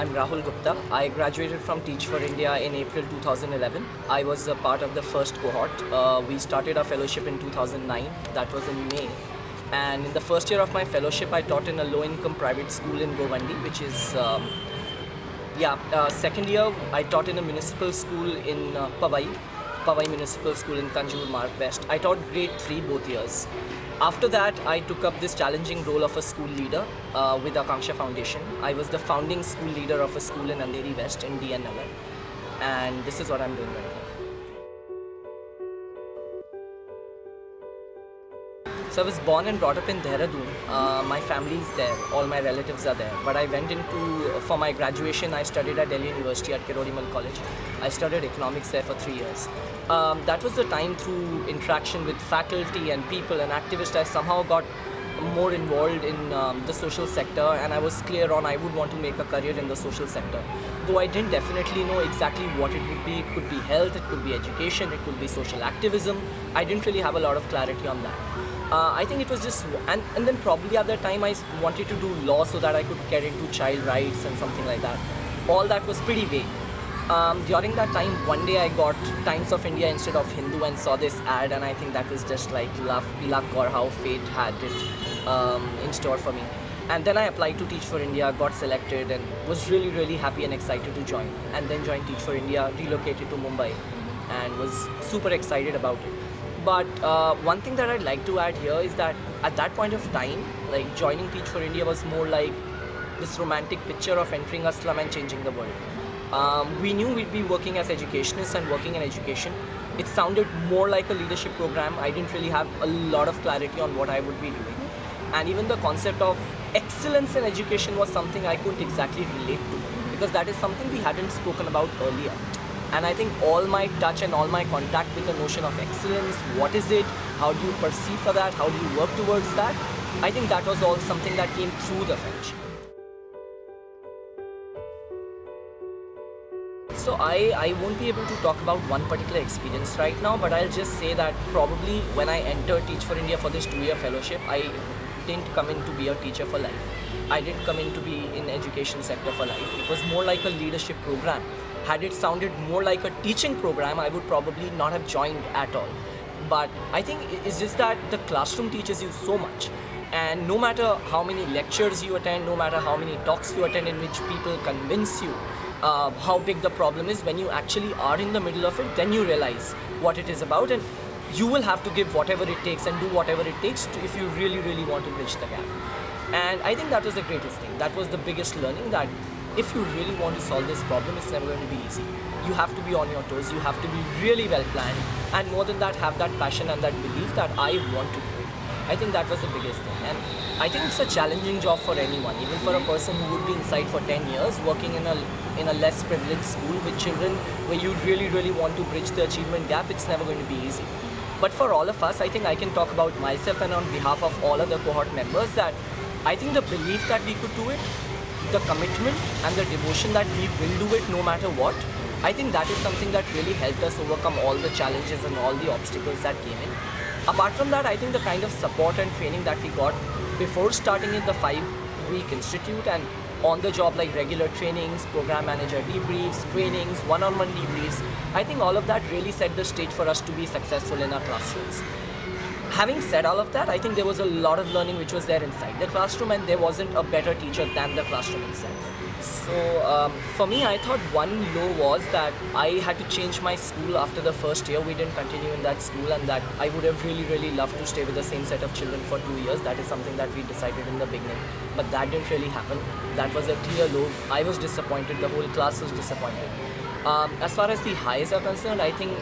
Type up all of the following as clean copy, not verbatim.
I'm Rahul Gupta. I graduated from Teach for India in April 2011. I was a part of the first cohort. We started our fellowship in 2009. That was in May. And in the first year of my fellowship, I taught in a low-income private school in Govandi, which is, second year, I taught in a municipal school in Pavai Municipal School in Kanjur Marg West. I taught grade 3 both years. After that, I took up this challenging role of a school leader with Akanksha Foundation. I was the founding school leader of a school in Andheri West in DN Nagar. And this is what I'm doing right now. So I was born and brought up in Dehradun. My family is there, all my relatives are there. But I went for my graduation, I studied at Delhi University at Kirodimal College. I studied economics there for 3 years. That was the time through interaction with faculty and people and activists, I somehow got more involved in the social sector, and I was clear on I would want to make a career in the social sector. Though I didn't definitely know exactly what it would be. It could be health, it could be education, it could be social activism. I didn't really have a lot of clarity on that. I think it was just, and then probably at that time I wanted to do law so that I could get into child rights and something like that. All that was pretty vague. During that time, one day I got Times of India instead of Hindu and saw this ad, and I think that was just like luck or how fate had it in store for me. And then I applied to Teach for India, got selected, and was really, really happy and excited to join. And then joined Teach for India, relocated to Mumbai, and was super excited about it. But one thing that I'd like to add here is that at that point of time, like joining Teach for India was more like this romantic picture of entering a slum and changing the world. We knew we'd be working as educationists and working in education. It sounded more like a leadership program. I didn't really have a lot of clarity on what I would be doing. And even the concept of excellence in education was something I couldn't exactly relate to, because that is something we hadn't spoken about earlier. And I think all my touch and all my contact with the notion of excellence, what is it, how do you perceive for that, how do you work towards that, I think that was all something that came through the fellowship. So I won't be able to talk about one particular experience right now, but I'll just say that probably when I entered Teach for India for this 2-year fellowship, I didn't come in to be a teacher for life. I didn't come in to be in education sector for life. It was more like a leadership program. Had it sounded more like a teaching program, I would probably not have joined at all. But I think it's just that the classroom teaches you so much. And no matter how many lectures you attend, no matter how many talks you attend in which people convince you how big the problem is, when you actually are in the middle of it, then you realize what it is about, and you will have to give whatever it takes and do whatever it takes if you really, really want to bridge the gap. And I think that was the greatest thing. That was the biggest learning, that if you really want to solve this problem, it's never going to be easy. You have to be on your toes, you have to be really well planned, and more than that, have that passion and that belief that I want to do it. I think that was the biggest thing. And I think it's a challenging job for anyone, even for a person who would be inside for 10 years, working in a less privileged school with children where you really, really want to bridge the achievement gap. It's never going to be easy. But for all of us, I think I can talk about myself and on behalf of all other cohort members that I think the belief that we could do it, the commitment and the devotion that we will do it no matter what, I think that is something that really helped us overcome all the challenges and all the obstacles that came in. Apart from that, I think the kind of support and training that we got before starting in the 5-week institute and on the job, like regular trainings, program manager debriefs, trainings, one-on-one debriefs, I think all of that really set the stage for us to be successful in our classrooms. Having said all of that, I think there was a lot of learning which was there inside the classroom, and there wasn't a better teacher than the classroom itself. So for me, I thought one low was that I had to change my school after the first year. We didn't continue in that school, and that I would have really, really loved to stay with the same set of children for 2 years. That is something that we decided in the beginning, but that didn't really happen. That was a clear low. I was disappointed. The whole class was disappointed. As far as the highs are concerned, I think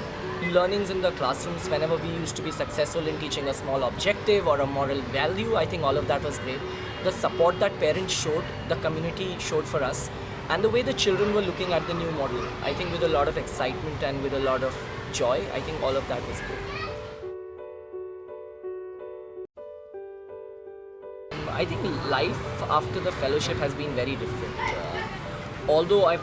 learnings in the classrooms, whenever we used to be successful in teaching a small objective or a moral value, I think all of that was great. The support that parents showed, the community showed for us, and the way the children were looking at the new model, I think with a lot of excitement and with a lot of joy, I think all of that was good. I think life after the fellowship has been very different. Although I've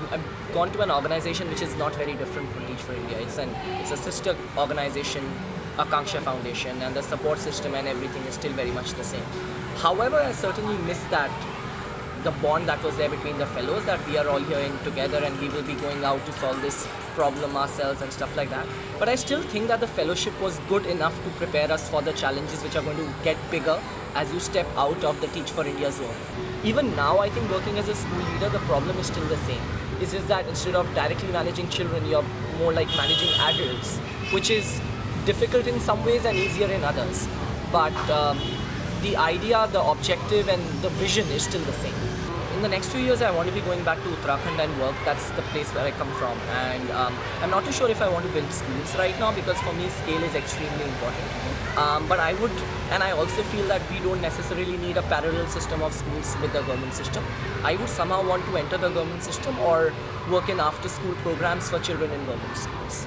gone to an organization which is not very different from Teach for India. It's a sister organization, Akanksha Foundation, and the support system and everything is still very much the same. However, I certainly miss that the bond that was there between the fellows, that we are all here in together and we will be going out to solve this problem ourselves and stuff like that. But I still think that the fellowship was good enough to prepare us for the challenges which are going to get bigger as you step out of the Teach for India zone. Even now, I think working as a school leader, the problem is still the same. It's just that instead of directly managing children, you're more like managing adults, which is difficult in some ways and easier in others. But the idea, the objective and the vision is still the same. In the next few years, I want to be going back to Uttarakhand and work. That's the place where I come from. And I'm not too sure if I want to build schools right now, because for me, scale is extremely important. But I would, and I also feel that we don't necessarily need a parallel system of schools with the government system. I would somehow want to enter the government system or work in after-school programs for children in government schools.